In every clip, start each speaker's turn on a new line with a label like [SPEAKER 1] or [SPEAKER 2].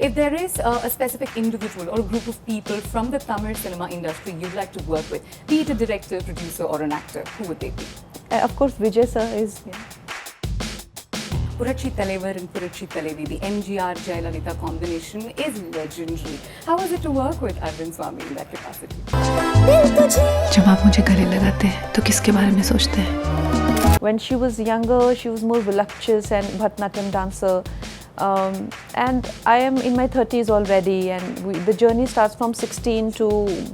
[SPEAKER 1] If there is a specific individual or a group of people from the Tamil cinema industry you'd like to work with, be it a director, producer or an actor, who would they be?
[SPEAKER 2] Of course, Vijay sir is.
[SPEAKER 1] Purachi Thalaivii and Purachi Thalaivii, the MGR Jayalalitha combination is legendary. How was it to work with Arvind Swamy in that capacity?
[SPEAKER 3] जब आप मुझे गले लगाते हैं तो किसके बारे में सोचते हैं?
[SPEAKER 2] When she was younger, she was more voluptuous and Bharatanatyam dancer. And I am in my 30s already, and the journey starts from 16 to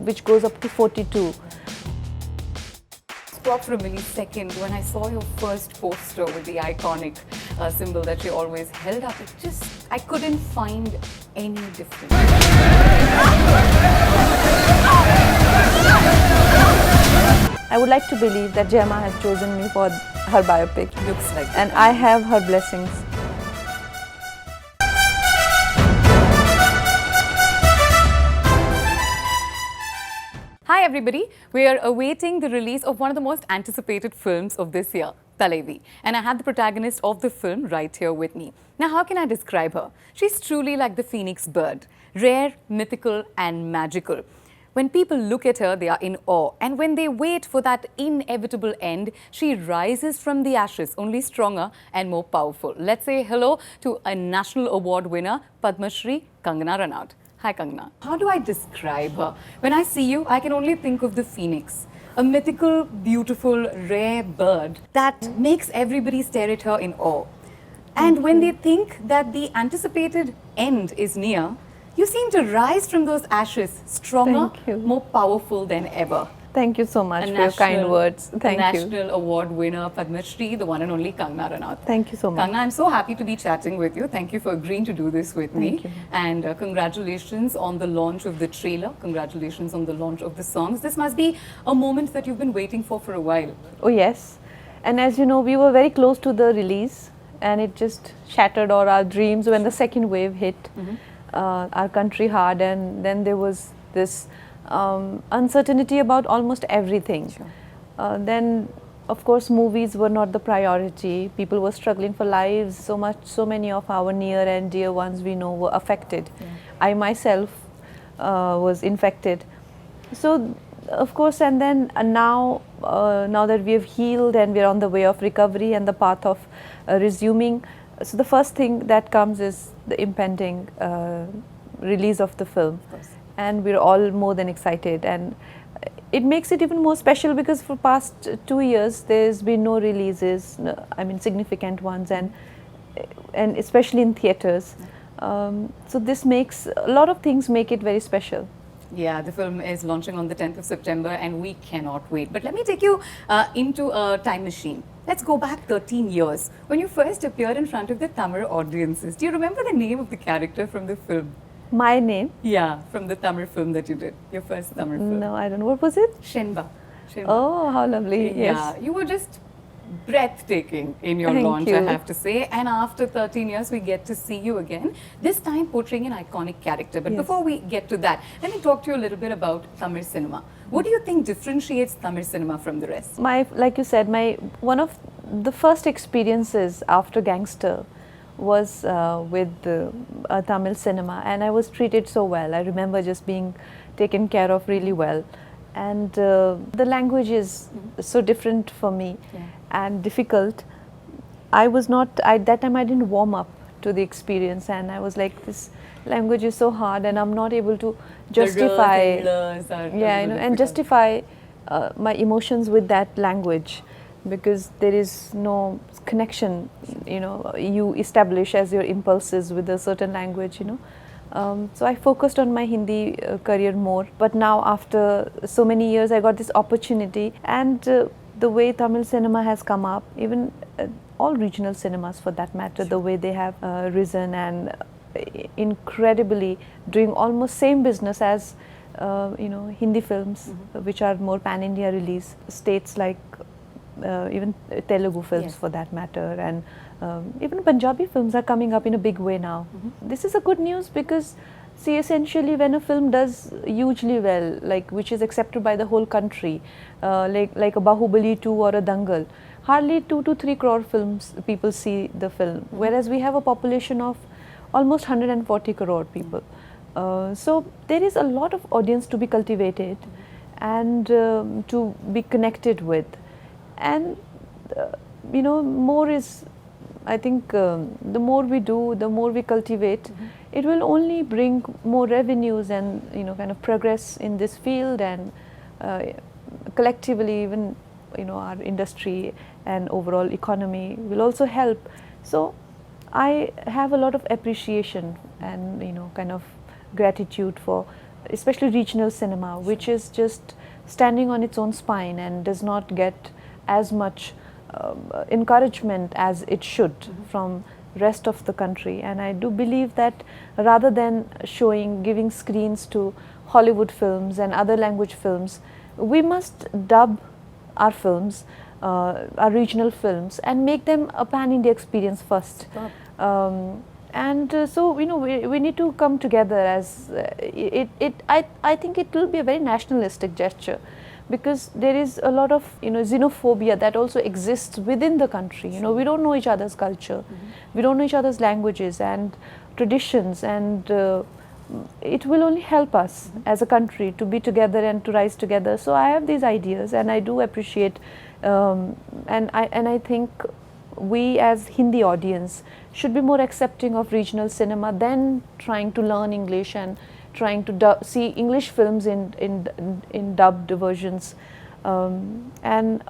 [SPEAKER 2] which goes up to 42.
[SPEAKER 1] Stop for a millisecond. When I saw your first poster with the iconic symbol that you always held up, I couldn't find any difference.
[SPEAKER 2] I would like to believe that Gemma has chosen me for her biopic.
[SPEAKER 1] Looks like
[SPEAKER 2] And I have her blessings.
[SPEAKER 1] Hi everybody, we are awaiting the release of one of the most anticipated films of this year, Thalaivii. And I have the protagonist of the film right here with me. Now how can I describe her? She's truly like the phoenix bird, rare, mythical and magical. When people look at her, they are in awe. And when they wait for that inevitable end, she rises from the ashes, only stronger and more powerful. Let's say hello to a National Award winner, Padma Shri Kangana Ranaut. Hi Kangana. How do I describe her? When I see you, I can only think of the phoenix. A mythical, beautiful, rare bird that makes everybody stare at her in awe. And when they think that the anticipated end is near, you seem to rise from those ashes stronger,
[SPEAKER 2] Thank you.
[SPEAKER 1] more powerful than ever.
[SPEAKER 2] Thank you so much for your kind words. Thank you.
[SPEAKER 1] National Award winner Padma Shri, the one and only Kangana Ranaut.
[SPEAKER 2] Thank you so much.
[SPEAKER 1] Kangana, I'm so happy to be chatting with you. Thank you for agreeing to do this with me.
[SPEAKER 2] Thank you.
[SPEAKER 1] And congratulations on the launch of the trailer. Congratulations on the launch of the songs. This must be a moment that you've been waiting for a while.
[SPEAKER 2] Oh yes. And as you know, we were very close to the release, and it just shattered all our dreams when the second wave hit our country hard, and then there was this uncertainty about almost everything.
[SPEAKER 1] Sure.
[SPEAKER 2] Then of course movies were not the priority. People were struggling for lives. So many of our near and dear ones we know were affected. I myself was infected. So of course, and then now that we have healed and we are on the way of recovery and the path of resuming, so the first thing that comes is the impending release of the film.
[SPEAKER 1] Of course.
[SPEAKER 2] And we're all more than excited, and it makes it even more special because for past 2 years there's been no releases, significant ones, and especially in theatres. So this makes a lot of things make it very special.
[SPEAKER 1] Yeah, the film is launching on the 10th of September and we cannot wait. But let me take you into a time machine. Let's go back 13 years. When you first appeared in front of the Tamil audiences, do you remember the name of the character from the film?
[SPEAKER 2] My name?
[SPEAKER 1] Yeah, from the Tamil film that you did, your first Tamil film.
[SPEAKER 2] No, I don't know. What was it?
[SPEAKER 1] Shenba.
[SPEAKER 2] Oh, how lovely. Yes.
[SPEAKER 1] Yeah, you were just breathtaking in your
[SPEAKER 2] Thank
[SPEAKER 1] launch,
[SPEAKER 2] you.
[SPEAKER 1] I have to say. And after 13 years, we get to see you again, this time portraying an iconic character. But
[SPEAKER 2] Yes.
[SPEAKER 1] before we get to that, let me talk to you a little bit about Tamil cinema. What do you think differentiates Tamil cinema from the rest?
[SPEAKER 2] Like you said, one of the first experiences after Gangster was with Tamil cinema, and I was treated so well. I remember just being taken care of really well. And the language is so different for me and difficult. At that time I didn't warm up to the experience, and I was like, this language is so hard and I'm not able to justify and justify my emotions with that language, because there is no connection you establish as your impulses with a certain language. So I focused on my Hindi career more, but now after so many years I got this opportunity, and the way Tamil cinema has come up, even all regional cinemas for that matter, the way they have risen and incredibly doing almost same business as Hindi films, which are more pan-India release, states like even Telugu films for that matter, and even Punjabi films are coming up in a big way now. This is a good news because, see, essentially when a film does hugely well, which is accepted by the whole country, like a Bahubali 2 or a Dangal, hardly 2 to 3 crore people see the film, whereas we have a population of almost 140 crore people. So there is a lot of audience to be cultivated and to be connected with, and you know, more is, I think the more we do, the more we cultivate, it will only bring more revenues and, you know, kind of progress in this field, and collectively even, you know, our industry and overall economy will also help. So I have a lot of appreciation and, you know, kind of gratitude for especially regional cinema, which is just standing on its own spine and does not get as much encouragement as it should from rest of the country. And I do believe that rather than giving screens to Hollywood films and other language films, we must dub our films, our regional films, and make them a pan-India experience first. So, you know, we need to come together as I think it will be a very nationalistic gesture, because there is a lot of, you know, xenophobia that also exists within the country. You know, we don't know each other's culture, we don't know each other's languages and traditions, and it will only help us as a country to be together and to rise together. So I have these ideas, and I do appreciate, and I think we as Hindi audience should be more accepting of regional cinema than trying to learn English and trying to see English films in dubbed versions. And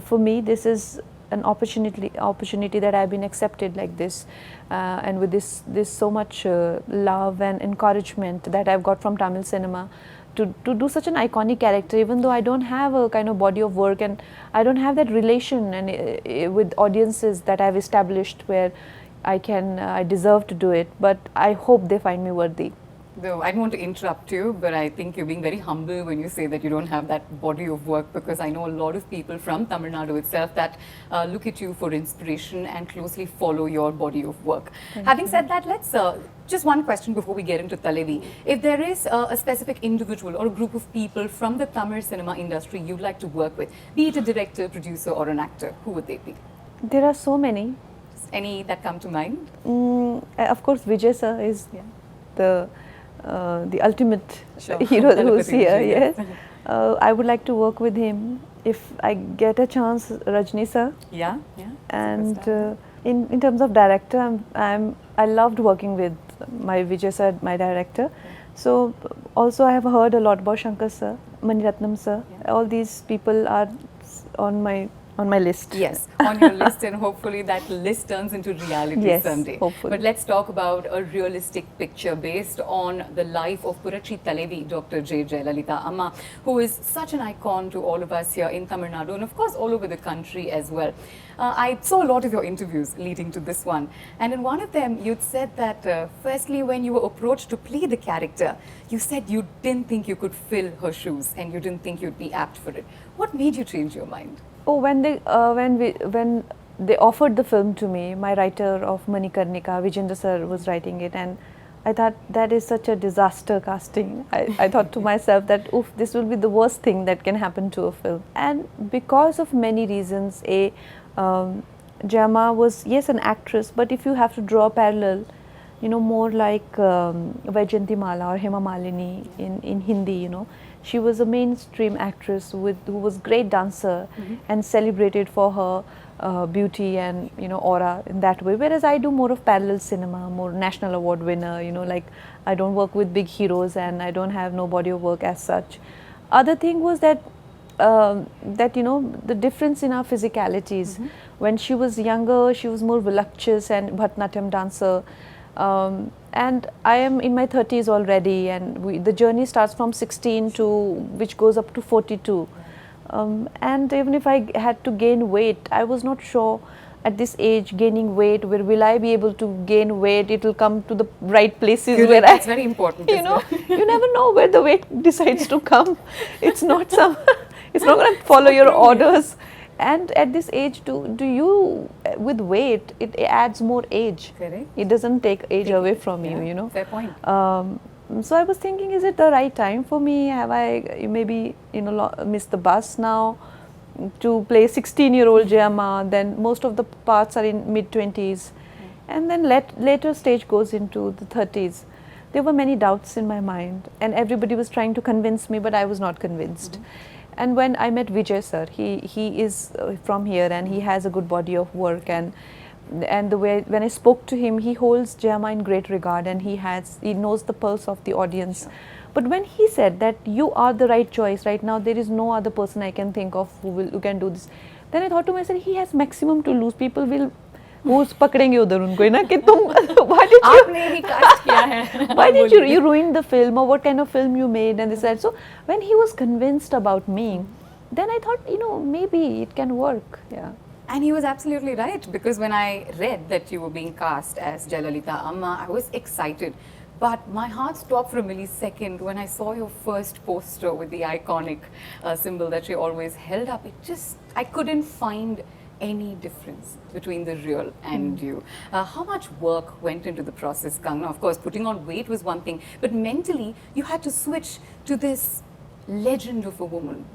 [SPEAKER 2] for me, this is an opportunity that I've been accepted like this, and with this so much love and encouragement that I've got from Tamil cinema to do such an iconic character, even though I don't have a kind of body of work and I don't have that relation and with audiences that I've established where I deserve to do it, but I hope they find me worthy.
[SPEAKER 1] Though I don't want to interrupt you, but I think you're being very humble when you say that you don't have that body of work, because I know a lot of people from Tamil Nadu itself that look at you for inspiration and closely follow your body of work. Having said that, let's just one question before we get into Thalaivii. If there is a specific individual or a group of people from the Tamil cinema industry you'd like to work with, be it a director, producer or an actor, who would they be?
[SPEAKER 2] There are so many.
[SPEAKER 1] Any that come to mind?
[SPEAKER 2] Of course, Vijay sir is the ultimate hero who's here. Yes, I would like to work with him if I get a chance. Rajni sir.
[SPEAKER 1] Yeah.
[SPEAKER 2] And in terms of director, I loved working with my Vijay sir, my director. So also I have heard a lot about Shankar sir, Mani Ratnam sir. All these people are on my list.
[SPEAKER 1] Yes, on your list, and hopefully that list turns into reality someday.
[SPEAKER 2] Hopefully.
[SPEAKER 1] But let's talk about a realistic picture based on the life of Purachi Thalaivii, Dr. J. Jayalalitha Amma, who is such an icon to all of us here in Tamil Nadu and of course all over the country as well. I saw a lot of your interviews leading to this one, and in one of them you'd said that firstly when you were approached to play the character, you said you didn't think you could fill her shoes and you didn't think you'd be apt for it. What made you change your mind?
[SPEAKER 2] Oh, when they offered the film to me, my writer of Manikarnika, Vijendra sir, was writing it, and I thought that is such a disaster casting. I thought to myself that, oof, this will be the worst thing that can happen to a film. And because of many reasons, Jama was, yes, an actress, but if you have to draw a parallel, you know, more like Vaijayanti Mala or Hema Malini in Hindi, you know. She was a mainstream actress who was great dancer and celebrated for her beauty and, you know, aura in that way. Whereas I do more of parallel cinema, more national award winner, you know, like I don't work with big heroes and I don't have no body of work as such. Other thing was that you know, the difference in our physicalities. When she was younger, she was more voluptuous and Bharatanatyam dancer. And I am in my 30s already, and the journey starts from 16 to which goes up to 42. And even if I had to gain weight, I was not sure at this age gaining weight, where will I be able to gain weight? It will come to the right places. Where
[SPEAKER 1] that's very important.
[SPEAKER 2] You know, you never know where the weight decides to come. It's not it's not going to follow your orders. And at this age, with weight, it adds more age.
[SPEAKER 1] Correct.
[SPEAKER 2] It doesn't take age away from you, you know.
[SPEAKER 1] Fair point.
[SPEAKER 2] So I was thinking, is it the right time for me? Have I maybe, you know, missed the bus now to play 16-year-old Jayama? Then most of the parts are in mid-20s. And then later stage goes into the 30s. There were many doubts in my mind, and everybody was trying to convince me, but I was not convinced. And when I met Vijay sir, he is from here, and he has a good body of work, and the way when I spoke to him, he holds Jayama in great regard, and he knows the pulse of the audience.
[SPEAKER 1] Sure.
[SPEAKER 2] But when he said that you are the right choice right now, there is no other person I can think of who can do this, then I thought to myself, he has maximum to lose. People will वो पकड़ेंगे उधर उनको ना कि तुम why did you
[SPEAKER 1] आपने ही cast किया है
[SPEAKER 2] why did you ruined the film, or what kind of film you made and this and that. So when he was convinced about me, then I thought, maybe it can work. Yeah.
[SPEAKER 1] And he was absolutely right, because when I read that you were being cast as Jayalalitha Amma, I was excited. But my heart stopped for a millisecond when I saw your first poster with the iconic symbol that she always held up. I couldn't find any difference between the real and you. How much work went into the process, Kangana? Of course, putting on weight was one thing, but mentally you had to switch to this legend of a woman.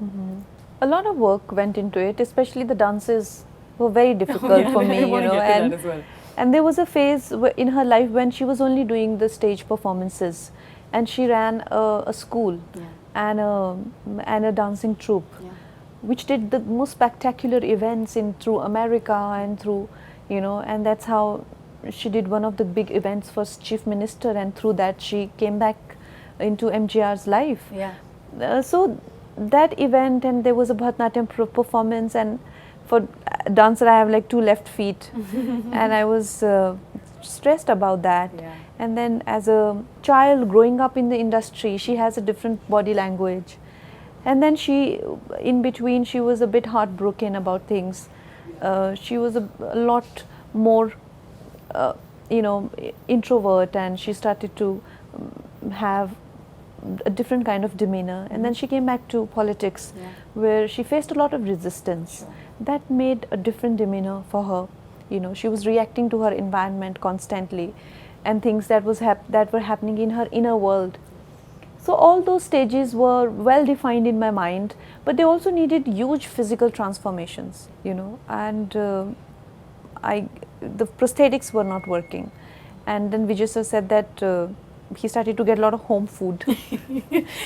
[SPEAKER 2] A lot of work went into it, especially the dances were very difficult for me, and there was a phase in her life when she was only doing the stage performances, and she ran a school and a dancing troupe, which did the most spectacular events through America and through, and that's how she did one of the big events for Chief Minister, and through that she came back into MGR's life. So that event, and there was a Bharatanatyam performance, and for dancer I have like 2 left feet and I was stressed about that. And then as a child growing up in the industry, she has a different body language. And then in between, she was a bit heartbroken about things. She was a lot more, introvert, and she started to have a different kind of demeanor. And then she came back to politics, where she faced a lot of resistance. That made a different demeanor for her. She was reacting to her environment constantly, and things that were happening in her inner world. So all those stages were well defined in my mind, but they also needed huge physical transformations, and the prosthetics were not working. And then Vijay sir said that he started to get a lot of home food.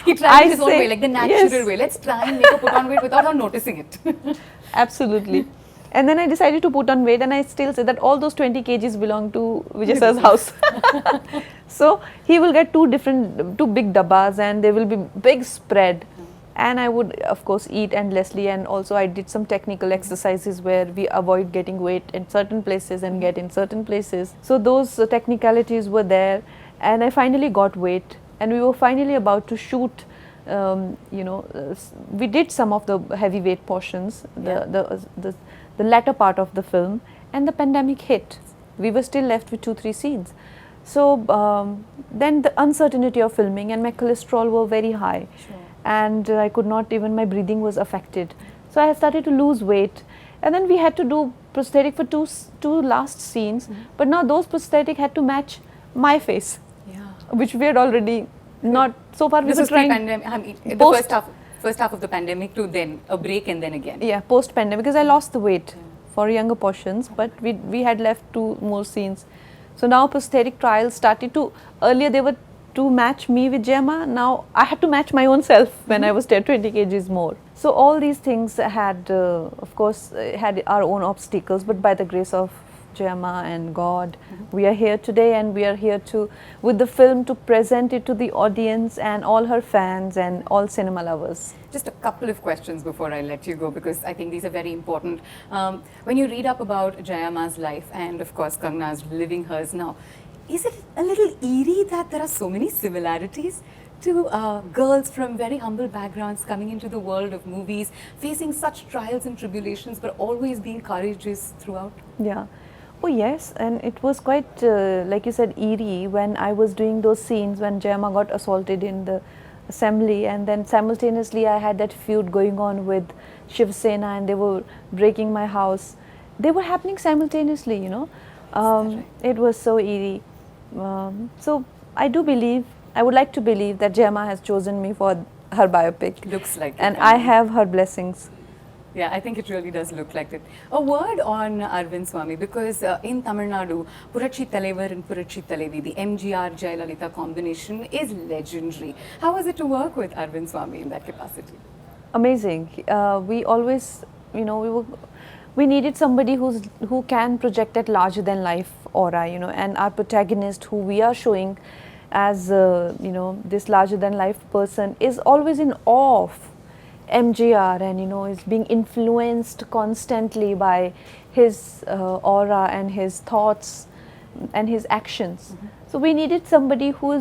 [SPEAKER 1] He tried his own way, like the natural way. Let's try and make her put on weight without her noticing it.
[SPEAKER 2] Absolutely. And then I decided to put on weight, and I still say that all those 20 kgs belong to Vijay sir's house. So he will get two big dabbas, and there will be big spread. And I would, of course, eat endlessly, and also I did some technical exercises where we avoid getting weight in certain places and get in certain places. So those technicalities were there, and I finally got weight, and we were finally about to shoot. We did some of the heavyweight portions, the latter part of the film, and the pandemic hit. We were still left with 2-3 scenes. So then the uncertainty of filming, and my cholesterol were very high, and I could not even, my breathing was affected. So I started to lose weight, and then we had to do prosthetic for two last scenes, but now those prosthetic had to match my face, which we had already not, so far we were trying.
[SPEAKER 1] The first half of the pandemic to then a break and then again.
[SPEAKER 2] Yeah, post pandemic, because I lost the weight for younger portions, but we had left 2 more scenes. So now prosthetic trials started to, earlier they were to match me with Jayama, now I had to match my own self when I was 20 kgs more. So all these things had, of course, had our own obstacles, but by the grace of Jayama and God, we are here today, and we are here with the film to present it to the audience and all her fans and all cinema lovers.
[SPEAKER 1] Just a couple of questions before I let you go, because I think these are very important. When you read up about Jayama's life, and of course Kangana's living hers now, is it a little eerie that there are so many similarities to girls from very humble backgrounds coming into the world of movies, facing such trials and tribulations, but always being courageous throughout?
[SPEAKER 2] Yeah. Oh yes, and it was quite, like you said, eerie when I was doing those scenes when Jayama got assaulted in the assembly, and then simultaneously I had that feud going on with Shiv Sena, and they were breaking my house. They were happening simultaneously, It was so eerie. So I would like to believe that Jayama has chosen me for her biopic.
[SPEAKER 1] Looks like it.
[SPEAKER 2] And I have her blessings.
[SPEAKER 1] Yeah, I think it really does look like it. A word on Arvind Swamy, because in Tamil Nadu, Purachi Thalaivar and Purachi Thalaivii, the MGR Jayalalitha combination is legendary. How was it to work with Arvind Swamy in that capacity?
[SPEAKER 2] Amazing. We always, we needed somebody who can project that larger than life aura, and our protagonist, who we are showing as this larger than life person, is always in awe of MGR, and is being influenced constantly by his aura and his thoughts and his actions. So we needed somebody who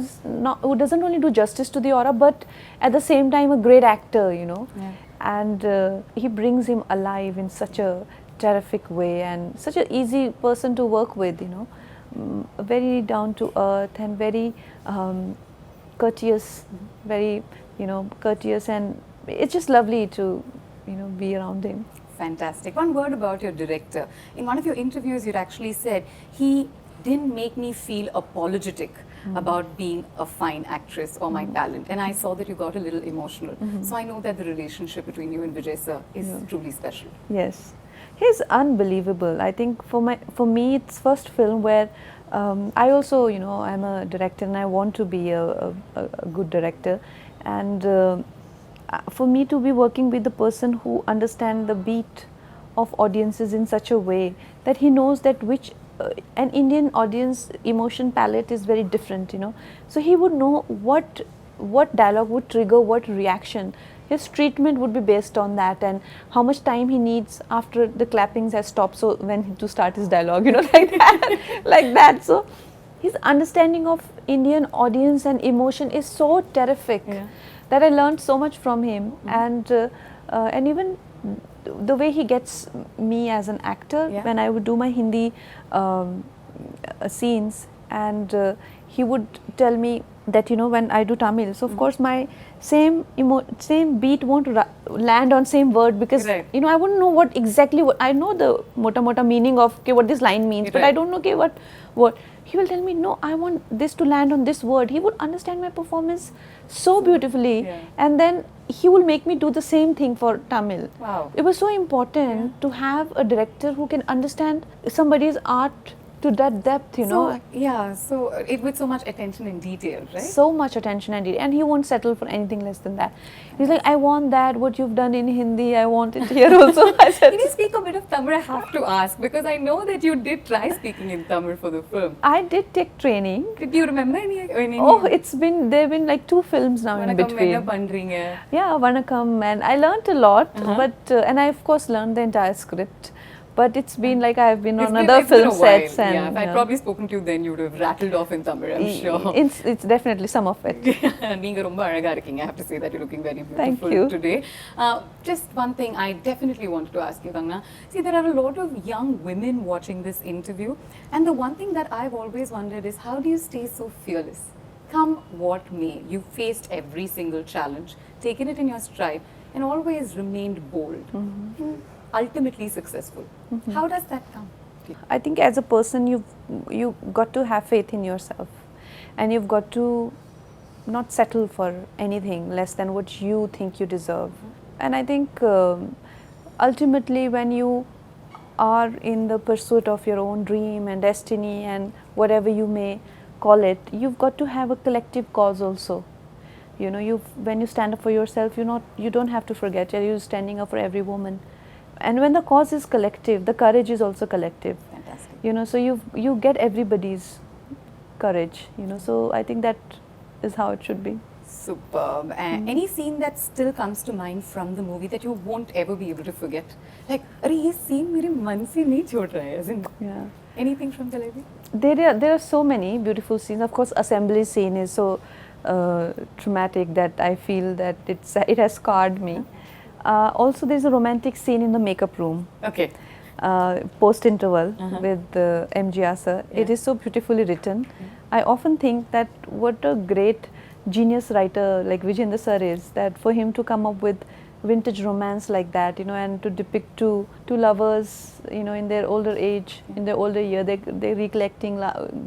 [SPEAKER 2] doesn't only do justice to the aura, but at the same time a great actor,
[SPEAKER 1] Yeah.
[SPEAKER 2] and he brings him alive in such a terrific way, and such an easy person to work with, very down to earth and very courteous, very courteous, and it's just lovely to be around him.
[SPEAKER 1] Fantastic. One word about your director. In one of your interviews, you'd actually said, he didn't make me feel apologetic about being a fine actress or my talent. And I saw that you got a little emotional. So I know that the relationship between you and Vijay sir is truly special.
[SPEAKER 2] Yes, he's unbelievable. I think for me, it's first film where I also, I'm a director and I want to be a good director. And for me to be working with the person who understands the beat of audiences in such a way that he knows that which an Indian audience emotion palette is very different, so he would know what dialogue would trigger what reaction. His treatment would be based on that, and how much time he needs after the clappings has stopped, so when to start his dialogue, like that, like that. So his understanding of Indian audience and emotion is so terrific.
[SPEAKER 1] Yeah.
[SPEAKER 2] That I learned so much from him, and even the way he gets me as an actor.
[SPEAKER 1] Yeah.
[SPEAKER 2] When I would do my Hindi scenes, and he would tell me that when I do Tamil, so of course my same beat won't land on same word, because
[SPEAKER 1] Right.
[SPEAKER 2] I wouldn't know what I know the mota meaning of what this line means, but I
[SPEAKER 1] Right.
[SPEAKER 2] don't know what he will tell me. No, I want this to land on this word. He would understand my performance so beautifully,
[SPEAKER 1] Yeah.
[SPEAKER 2] and then he will make me do the same thing for Tamil.
[SPEAKER 1] Wow.
[SPEAKER 2] It was so important to have a director who can understand somebody's art to that depth,
[SPEAKER 1] So, yeah, so it with so much attention and detail, right?
[SPEAKER 2] so much attention and he won't settle for anything less than that. He's like, I want that, what you've done in Hindi, I want it here also. I said,
[SPEAKER 1] Can you speak a bit of Tamil? I have to ask, because I know that you did try speaking in Tamil for the film.
[SPEAKER 2] I did take training.
[SPEAKER 1] Do you remember any?
[SPEAKER 2] Oh, there have been like 2 films now in
[SPEAKER 1] Vanakkam,
[SPEAKER 2] between.
[SPEAKER 1] enna pandringa?
[SPEAKER 2] Yeah, Vanakkam, and I learnt a lot, but and I of course learned the entire script. But it's been like I've been on other
[SPEAKER 1] It's been
[SPEAKER 2] film
[SPEAKER 1] a while.
[SPEAKER 2] sets, and
[SPEAKER 1] yeah, if I'd probably spoken to you then, you would have rattled off in Tamil, I'm sure.
[SPEAKER 2] it's definitely some of it.
[SPEAKER 1] நீங்க ரொம்ப அழகா இருக்கீங்க. I have to say that you're looking very
[SPEAKER 2] Thank
[SPEAKER 1] beautiful
[SPEAKER 2] you.
[SPEAKER 1] today. Just one thing I definitely wanted to ask you, Kangana. See, there are a lot of young women watching this interview, and the one thing that I've always wondered is, how do you stay so fearless? Come what may, you faced every single challenge, taken it in your stride, and always remained bold. And ultimately successful. How does that come?
[SPEAKER 2] I think as a person, you've got to have faith in yourself, and you've got to not settle for anything less than what you think you deserve. And I think ultimately, when you are in the pursuit of your own dream and destiny and whatever you may call it, you've got to have a collective cause also. When you stand up for yourself, you don't have to forget you're standing up for every woman. And when the cause is collective, the courage is also collective.
[SPEAKER 1] Fantastic.
[SPEAKER 2] So you get everybody's courage. So I think that is how it should be.
[SPEAKER 1] Superb. Any scene that still comes to mind from the movie that you won't ever be able to forget? Like, अरे ये scene मेरे मन से नहीं छोड़ रहा है. As in,
[SPEAKER 2] Yeah.
[SPEAKER 1] anything from Thalaivii?
[SPEAKER 2] There are so many beautiful scenes. Of course, assembly scene is so traumatic that I feel that it has scarred me. Also, there's a romantic scene in the makeup room.
[SPEAKER 1] Okay.
[SPEAKER 2] Post interval with MGR sir.
[SPEAKER 1] Yeah.
[SPEAKER 2] It is so beautifully written. I often think that what a great genius writer like Vijayendra sir is, that for him to come up with vintage romance like that, and to depict two lovers, in their older age, in their older year, they're recollecting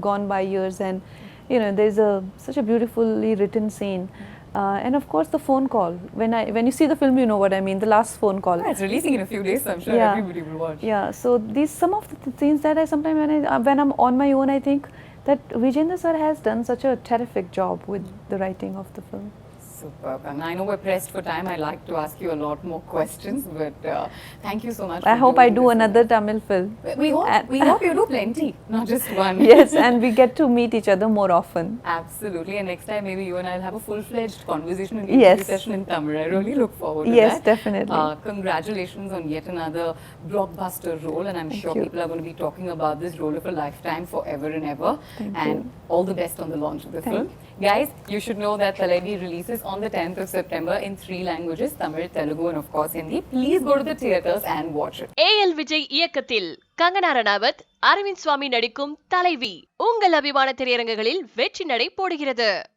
[SPEAKER 2] gone by years, and there's such a beautifully written scene. And of course, the phone call. When you see the film, you know what I mean. The last phone call.
[SPEAKER 1] Yeah, it's releasing in a few days, so I'm sure
[SPEAKER 2] Yeah.
[SPEAKER 1] everybody will watch.
[SPEAKER 2] Yeah. So these some of the scenes that I sometimes when I'm on my own, I think that Vijayendra sir has done such a terrific job with the writing of the film.
[SPEAKER 1] Superb. And I know we're pressed for time. I'd like to ask you a lot more questions, but thank you so much.
[SPEAKER 2] I
[SPEAKER 1] for
[SPEAKER 2] hope I
[SPEAKER 1] doing
[SPEAKER 2] do
[SPEAKER 1] this.
[SPEAKER 2] another Tamil film.
[SPEAKER 1] We hope you do plenty, not just one.
[SPEAKER 2] Yes, and we get to meet each other more often.
[SPEAKER 1] Absolutely. And next time, maybe you and I'll have a full-fledged conversation and
[SPEAKER 2] Yes.
[SPEAKER 1] interview session in Tamil. I really look forward to
[SPEAKER 2] Yes,
[SPEAKER 1] that.
[SPEAKER 2] definitely.
[SPEAKER 1] Congratulations on yet another blockbuster role, and I'm sure
[SPEAKER 2] you.
[SPEAKER 1] people are going to be talking about this role of a lifetime forever and ever.
[SPEAKER 2] Thank
[SPEAKER 1] and
[SPEAKER 2] you.
[SPEAKER 1] all the best on the launch of the
[SPEAKER 2] Thank
[SPEAKER 1] film. Guys, you should know that Thalaivii releases on the 10th of September in 3 languages, Tamil, Telugu and of course Hindi. Please go to the theatres and watch it.
[SPEAKER 4] AL Vijay இயக்கத்தில் கங்கனா ரணாவத், அரவிந்த் சுவாமி நடிக்கும் தலைவி உங்கள் அபிமான திரையரங்குகளில் வெற்றி நடை போடுகிறது.